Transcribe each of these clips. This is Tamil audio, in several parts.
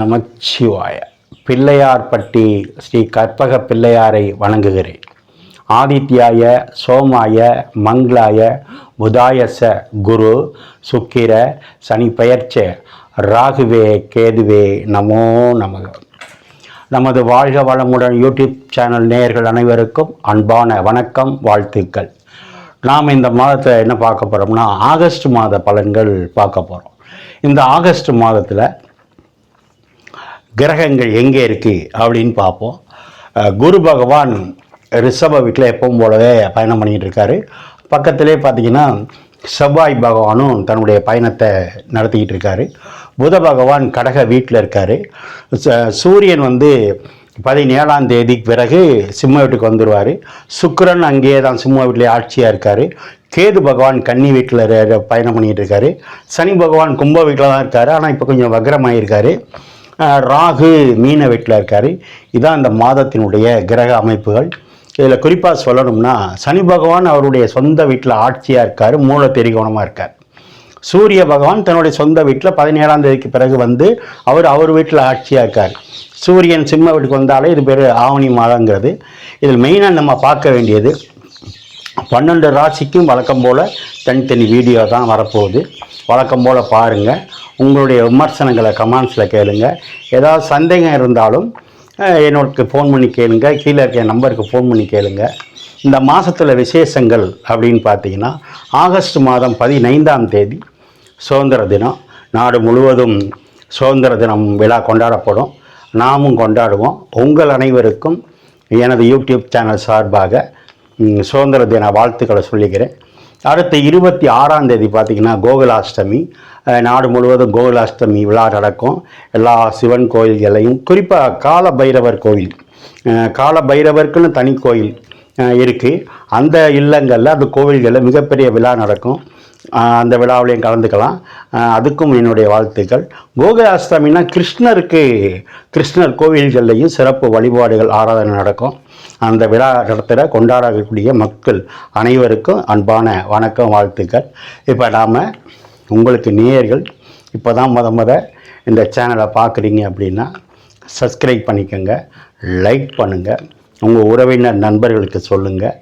நமச்சிவாய. பிள்ளையார்பட்டி ஸ்ரீ கற்பக பிள்ளையாரை வணங்குகிறேன். ஆதித்யாய சோமாய மங்களாய புதாயச குரு சுக்கிர சனி பெயர்ச்ச ராகுவே கேதுவே நமோ நமக. நமது வாழ்க வளமுடன் யூடியூப் சேனல் நேயர்கள் அனைவருக்கும் அன்பான வணக்கம், வாழ்த்துக்கள். நாம் இந்த மாதத்தில் என்ன பார்க்க போகிறோம்னா, ஆகஸ்ட் மாத பலன்கள் பார்க்க போகிறோம். இந்த ஆகஸ்ட் மாதத்தில் கிரகங்கள் எங்கே இருக்குது அப்படின்னு பார்ப்போம். குரு பகவான் ரிஷப வீட்டில் எப்பவும் போலவே பயணம் பண்ணிகிட்டு இருக்காரு. பக்கத்திலே பார்த்திங்கன்னா செவ்வாய் பகவானும் தன்னுடைய பயணத்தை நடத்திக்கிட்டு இருக்காரு. புத பகவான் கடக வீட்டில் இருக்கார். சூரியன் 17ஆம் தேதிக்கு பிறகு சிம்ம வீட்டுக்கு வந்துடுவார். சுக்கிரன் அங்கேயே தான் சிம்ம வீட்டிலே ஆட்சியாக இருக்கார். கேது பகவான் கன்னி வீட்டில் பயணம் பண்ணிகிட்டு இருக்காரு. சனி பகவான் கும்ப வீட்டில் தான் இருக்கார், ஆனால் இப்போ கொஞ்சம் வக்ரமாயிருக்காரு. ராகு மீன வீட்டில் இருக்கார். இதுதான் இந்த மாதத்தினுடைய கிரக அமைப்புகள். இதில் குறிப்பாக சொல்லணும்னா, சனி பகவான் அவருடைய சொந்த வீட்டில் ஆட்சியாக இருக்கார், மூல திரிகோணமாக இருக்கார். சூரிய பகவான் தன்னுடைய சொந்த வீட்டில் 17ஆம் தேதிக்கு பிறகு அவர் வீட்டில் ஆட்சியாக இருக்கார். சூரியன் சிம்ம வீட்டுக்கு வந்தாலே இது பேர் ஆவணி மாதங்கிறது. இதில் மெயினாக நம்ம பார்க்க வேண்டியது 12 ராசிக்கும் வழக்கம் போல் தனித்தனி வீடியோ தான் வரப்போகுது. வழக்கம் போல் பாருங்கள். உங்களுடைய விமர்சனங்களை கமெண்ட்ஸில் கேளுங்க. ஏதாவது சந்தேகம் இருந்தாலும் என்னோடக்கு ஃபோன் பண்ணி கேளுங்க. கீழே இருக்க நம்பருக்கு ஃபோன் பண்ணி கேளுங்க. இந்த மாதத்தில் விசேஷங்கள் அப்படின்னு பார்த்தீங்கன்னா, ஆகஸ்ட் மாதம் 15ஆம் தேதி சுதந்திர தினம். நாடு முழுவதும் சுதந்திர தினம் விழா கொண்டாடப்படும். நாமும் கொண்டாடுவோம். உங்கள் அனைவருக்கும் எனது யூடியூப் சேனல் சார்பாக சுதந்திர தின வாழ்த்துக்களை சொல்லிக்கிறேன். அடுத்து 26ஆம் தேதி பார்த்திங்கன்னா கோகுலாஷ்டமி. நாடு முழுவதும் கோகுலாஷ்டமி விழா நடக்கும். எல்லா சிவன் கோயில்களையும், குறிப்பாக கால பைரவர் கோயில், கால பைரவருக்குன்னு தனி கோயில் இருக்குது. அந்த இல்லங்களில், அந்த கோவில்களில் மிகப்பெரிய விழா நடக்கும். அந்த விழாவிலையும் கலந்துக்கலாம். அதுக்கும் என்னுடைய வாழ்த்துக்கள். கோகுலாஷ்டமின்னா கிருஷ்ணர் கோவில்கள்லையும் சிறப்பு வழிபாடுகள், ஆராதனை நடக்கும். அந்த விழா நடத்துகிற கொண்டாடக்கூடிய மக்கள் அனைவருக்கும் அன்பான வணக்கம், வாழ்த்துக்கள். இப்போ நாம் உங்களுக்கு நேயர்கள் இப்போ தான் இந்த சேனலை பார்க்குறீங்க அப்படின்னா சப்ஸ்கிரைப் பண்ணிக்கோங்க, லைக் பண்ணுங்கள், உங்கள் உறவினர் நண்பர்களுக்கு சொல்லுங்கள்.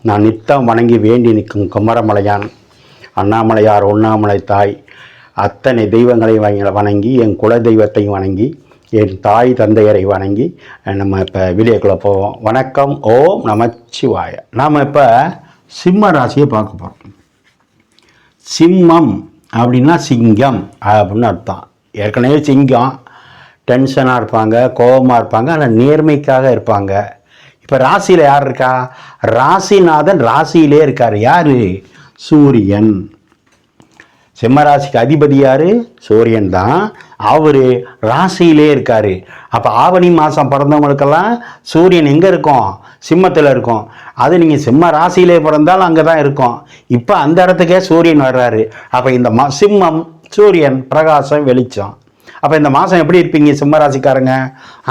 நான் நித்தம் வணங்கி வேண்டி நிற்கும் குமரமலையான் அண்ணாமலையார், உண்ணாமலை தாய், அத்தனை தெய்வங்களை வணங்கி, என் குல தெய்வத்தையும் வணங்கி, என் தாய் தந்தையரை வணங்கி நம்ம இப்போ வீடியோக்குள்ளே போவோம். வணக்கம், ஓம் நமச்சிவாய. நாம் இப்போ சிம்ம ராசியை பார்க்க போகிறோம். சிம்மம் அப்படின்னா சிங்கம் அப்படின்னு அர்த்தம். ஏற்கனவே சிங்கம் டென்ஷனாக இருப்பாங்க, கோபமாக இருப்பாங்க, ஆனால் நேர்மைக்காக இருப்பாங்க. இப்போ ராசியில் யார் இருக்கா? ராசிநாதன் ராசியிலே இருக்கார். யார்? சூரியன். சிம்ம ராசிக்கு அதிபதி யார்? சூரியன் தான். அவர் ராசியிலே இருக்கார். அப்போ ஆவணி மாதம் பிறந்தவங்களுக்கெல்லாம் சூரியன் எங்கே இருக்கும்? சிம்மத்தில் இருக்கும். அது நீங்கள் சிம்ம ராசியிலே பிறந்தாலும் அங்கே தான் இருக்கும். இப்போ அந்த இடத்துக்கே சூரியன் வர்றாரு. அப்போ இந்த சிம்மம், சூரியன், பிரகாசம், வெளிச்சம். அப்போ இந்த மாதம் எப்படி இருப்பீங்க? சிம்ம ராசிக்காரங்க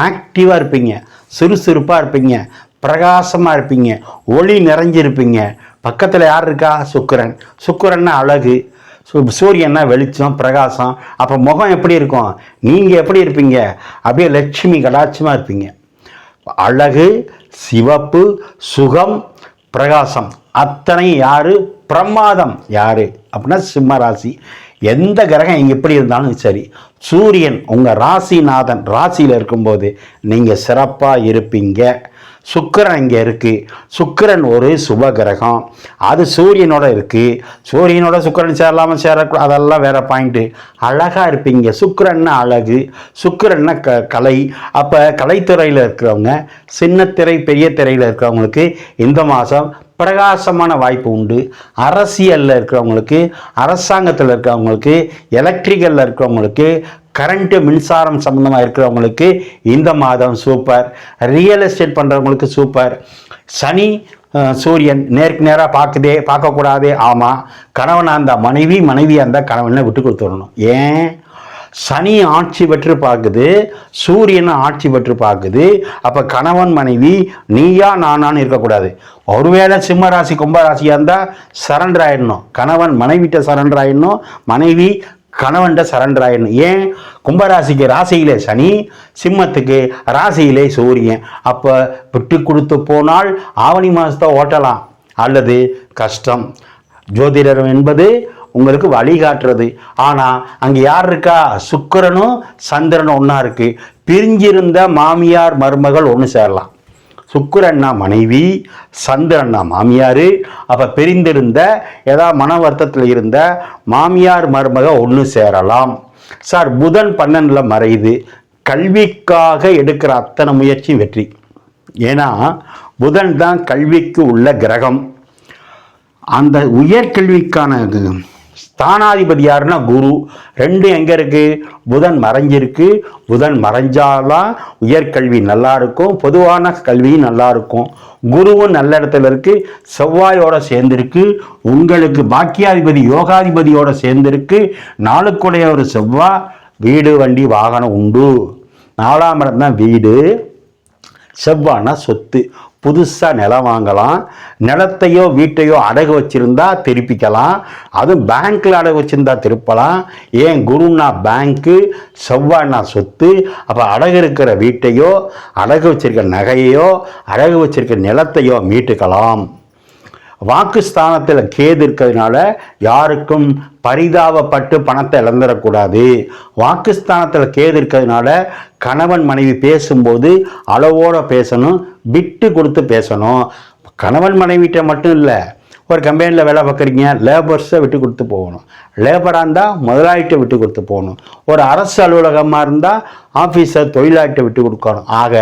ஆக்டிவாக இருப்பீங்க, சுறுசுறுப்பாக இருப்பீங்க, பிரகாசமாக இருப்பீங்க, ஒளி நிறைஞ்சிருப்பீங்க. பக்கத்தில் யார் இருக்கா? சுக்கிரன். சுக்கிரன்னா அழகு, சூரியன்னா வெளிச்சம், பிரகாசம். அப்போ முகம் எப்படி இருக்கும்? நீங்கள் எப்படி இருப்பீங்க? அப்படியே லட்சுமி கடாட்சமாக இருப்பீங்க. அழகு, சிவப்பு, சுகம், பிரகாசம், அத்தனை யார்? பிரமாதம். யார் அப்படின்னா சிம்ம ராசி. எந்த கிரகம் இங்கே எப்படி இருந்தாலும் சரி, சூரியன் உங்கள் ராசிநாதன் ராசியில் இருக்கும்போது நீங்கள் சிறப்பாக இருப்பீங்க. சுக்கிரன் இங்கே இருக்குது. சுக்கிரன் ஒரு சுப கிரகம். அது சூரியனோட இருக்குது. சூரியனோட சுக்கிரன் சேரலாமல் சேரக்கூடாது, அதெல்லாம் வேறு பாயிண்ட்டு. அழகாக இருப்பீங்க. சுக்கிரன்னா அழகு, சுக்கிரன்னா கலை. அப்போ கலைத்துறையில் இருக்கிறவங்க, சின்ன திரை பெரிய திரையில் இருக்கிறவங்களுக்கு இந்த மாதம் பிரகாசமான வாய்ப்பு உண்டு. அரசியலில் இருக்கிறவங்களுக்கு, அரசாங்கத்தில் இருக்கிறவங்களுக்கு, எலக்ட்ரிக்கலில் இருக்கிறவங்களுக்கு, கரண்ட்டு மின்சாரம் சம்மந்தமாக இருக்கிறவங்களுக்கு இந்த மாதம் சூப்பர். ரியல் எஸ்டேட் பண்ணுறவங்களுக்கு சூப்பர். சனி சூரியன் நேருக்கு நேராக பார்க்கக்கூடாது. ஆமாம், கணவனாக இருந்தால் மனைவி, மனைவியாக இருந்தால் கணவனை விட்டு கொடுத்துடணும். ஏன்? சனி ஆட்சி பெற்று பார்க்குது, சூரியனை ஆட்சி பெற்று பார்க்குது. அப்போ கணவன் மனைவி நீயா நானான்னு இருக்கக்கூடாது. ஒருவேளை சிம்ம ராசி கும்ப ராசியாக இருந்தால் சரண்டர் ஆகிடணும். கணவன் மனைவிட்ட சரண்டர் ஆகிடணும், மனைவி கணவன்கிட்ட சரண்டர் ஆயிடணும். ஏன்? கும்பராசிக்கு ராசியிலே சனி, சிம்மத்துக்கு ராசியிலே சூரியன். அப்போ விட்டு கொடுத்து போனால் ஆவணி மாதத்தை ஓட்டலாம், அல்லது கஷ்டம். ஜோதிடர் என்பது உங்களுக்கு வழிகாட்டுறது. ஆனால் அங்கே யார் இருக்கா? சுக்கிரனும் சந்திரனும் ஒன்றா இருக்கு. பிரிஞ்சிருந்த மாமியார் மருமகள் ஒன்று சேரலாம். சுக்கிரன்னா மனைவி, சந்திரன்னா மாமியார். அப்போ பிரிந்திருந்த ஏதாவது மன வருத்தத்தில் இருந்த மாமியார் மருமக ஒன்று சேரலாம். சார், புதன் 12ல் மறையுது. கல்விக்காக எடுக்கிற அத்தனை முயற்சியும் வெற்றி. ஏன்னா புதன் தான் கல்விக்கு உள்ள கிரகம். அந்த உயர்கல்விக்கான ஸ்தானாதிபதி யாருன்னா குரு. ரெண்டும் எங்கே இருக்கு? புதன் மறைஞ்சிருக்கு. புதன் மறைஞ்சாலாம் உயர்கல்வி நல்லா இருக்கும், பொதுவான கல்வியும் நல்லா இருக்கும். குருவும் நல்ல இடத்துல இருக்கு, செவ்வாயோட சேர்ந்திருக்கு. உங்களுக்கு பாக்கியாதிபதி யோகாதிபதியோட சேர்ந்திருக்கு. நாளுக்குடைய ஒரு செவ்வாய். வீடு வண்டி வாகனம் உண்டு. 4ஆம் இடம் தான் வீடு. செவ்வாய்னா சொத்து. புதுசாக நிலம் வாங்கலாம். நிலத்தையோ வீட்டையோ அடகு வச்சுருந்தா திருப்பிக்கலாம். அதுவும் பேங்க்கில் அடகு வச்சுருந்தா திருப்பலாம். ஏன்? குருன்னா பேங்க்கு, செவ்வாய்னா சொத்து. அப்போ அடகு இருக்கிற வீட்டையோ, அடகு வச்சிருக்க நகையோ, அடகு வச்சிருக்க நிலத்தையோ மீட்டுக்கலாம். வாக்குஸ்தானத்தில் கேது இருக்கிறதுனால யாருக்கும் பரிதாபப்பட்டு பணத்தை இழந்துடக்கூடாது. வாக்குஸ்தானத்தில் கேது இருக்கிறதுனால கணவன் மனைவி பேசும்போது அளவோடு பேசணும், விட்டு கொடுத்து பேசணும். கணவன் மனைவிட்ட மட்டும் இல்லை, ஒரு கம்பெனியில் வேலை பார்க்குறீங்க, லேபர்ஸை விட்டு கொடுத்து போகணும். லேபராக இருந்தால் முதலாளிகிட்ட விட்டு கொடுத்து போகணும். ஒரு அரசு அலுவலகமாக இருந்தால் ஆஃபீஸர் தொழிலாளிகிட்ட விட்டு கொடுக்கணும். ஆக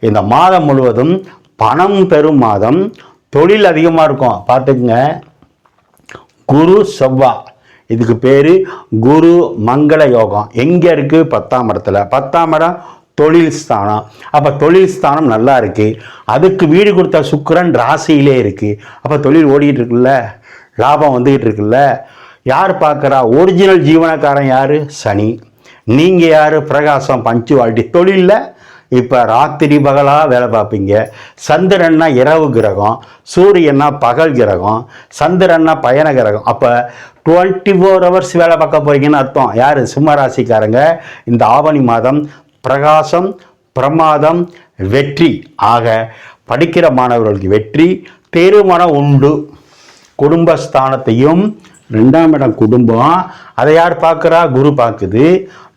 இந்த மாதம் முழுவதும் பணம் பெறும் மாதம். தொழில் அதிகமாக இருக்கும், பார்த்துக்குங்க. குரு செவ்வாய், இதுக்கு பேர் குரு மங்கள யோகம். எங்கே இருக்குது? 10ஆம் இடத்துல. 10ஆம் இடம் தொழில் ஸ்தானம். அப்போ தொழில் ஸ்தானம் நல்லா இருக்குது. அதுக்கு வீடு கொடுத்த சுக்கிரன் ராசியிலே இருக்குது. அப்போ தொழில் ஓடிக்கிட்டு இருக்குல்ல, லாபம் வந்துக்கிட்டு இருக்குல்ல. யார் பார்க்குறா? ஒரிஜினல் ஜீவனக்காரன் யார்? சனி. நீங்கள் யார்? பிரகாசம், பஞ்சுவாலிட்டி. தொழிலில் இப்போ ராத்திரி பகலாக வேலை பார்ப்பீங்க. சந்திரன்னா இரவு கிரகம், சூரியன்னா பகல் கிரகம், சந்திரன்னா பயண கிரகம். அப்போ 24 hours வேலை பார்க்க போறீங்கன்னு அர்த்தம். யார்? சிம்மராசிக்காரங்க. இந்த ஆவணி மாதம் பிரகாசம், பிரமாதம், வெற்றி. ஆக படிக்கிற மாணவர்களுக்கு வெற்றி. திருமணம் உண்டு. குடும்பஸ்தானத்தையும் 2ஆம் இடம் குடும்பம், அதை யார் பார்க்குறா? குரு பார்க்குது.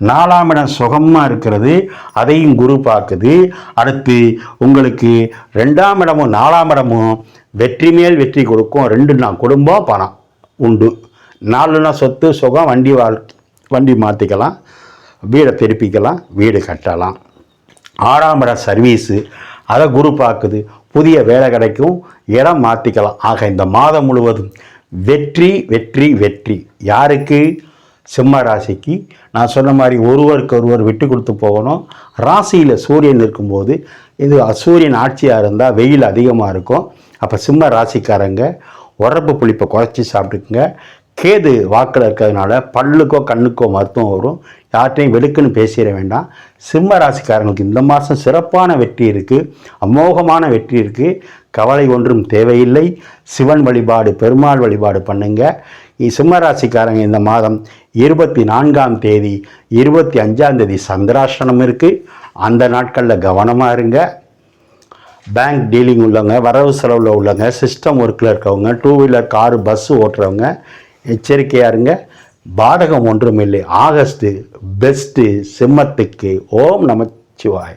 4ஆம் இடம் சுகமாக இருக்கிறது, அதையும் குரு பார்க்குது. அடுத்து உங்களுக்கு 2ஆம் இடமும் 4ஆம் இடமும் வெற்றி மேல் வெற்றி கொடுக்கும். 2னா குடும்பம், பணம் உண்டு. 4னா சொத்து, சுகம், வண்டி மாற்றிக்கலாம், வீடை திருப்பிக்கலாம், வீடு கட்டலாம். 6ஆம் இடம் சர்வீஸு, அதை குரு பார்க்குது. புதிய வேலை கிடைக்கும், இடம் மாற்றிக்கலாம். ஆக இந்த மாதம் முழுவதும் வெற்றி வெற்றி வெற்றி. யாருக்கு? சிம்ம ராசிக்கு. நான் சொன்ன மாதிரி ஒருவருக்கு ஒருவர் விட்டு கொடுத்து போகணும். ராசியில் சூரியன் இருக்கும்போது, இது சூரியன் ஆட்சியாக இருந்தால் வெயில் அதிகமாக இருக்கும். அப்போ சிம்ம ராசிக்காரங்க உரப்பு புளிப்பை குறைச்சி சாப்பிட்டுக்குங்க. கேது வாக்கில் இருக்கிறதுனால பல்லுக்கோ கண்ணுக்கோ மருத்துவம் வரும். யார்கிட்டையும் வெடுக்குன்னு பேசிட வேண்டாம். சிம்ம ராசிக்காரங்களுக்கு இந்த மாதம் சிறப்பான வெற்றி இருக்குது, அமோகமான வெற்றி இருக்குது. கவலை ஒன்றும் தேவையில்லை. சிவன் வழிபாடு, பெருமாள் வழிபாடு பண்ணுங்க. சிம்ம ராசிக்காரங்க இந்த மாதம் 24ஆம் தேதி 25ஆம் தேதி சந்திராஷ்டமம் இருக்குது. அந்த நாட்களில் கவனமாக இருங்க. பேங்க் டீலிங் உள்ளவங்க, வரவு செலவில் உள்ளவங்க, சிஸ்டம் ஒர்க்கில் இருக்கவங்க, 2 வீலர் காரு பஸ்ஸு ஓட்டுறவங்க எச்சரிக்கையாக இருங்க. பாடகம் ஒன்றும் இல்லை. ஆகஸ்ட்டு பெஸ்ட்டு சிம்மத்துக்கு. ஓம் நமச்சிவாய.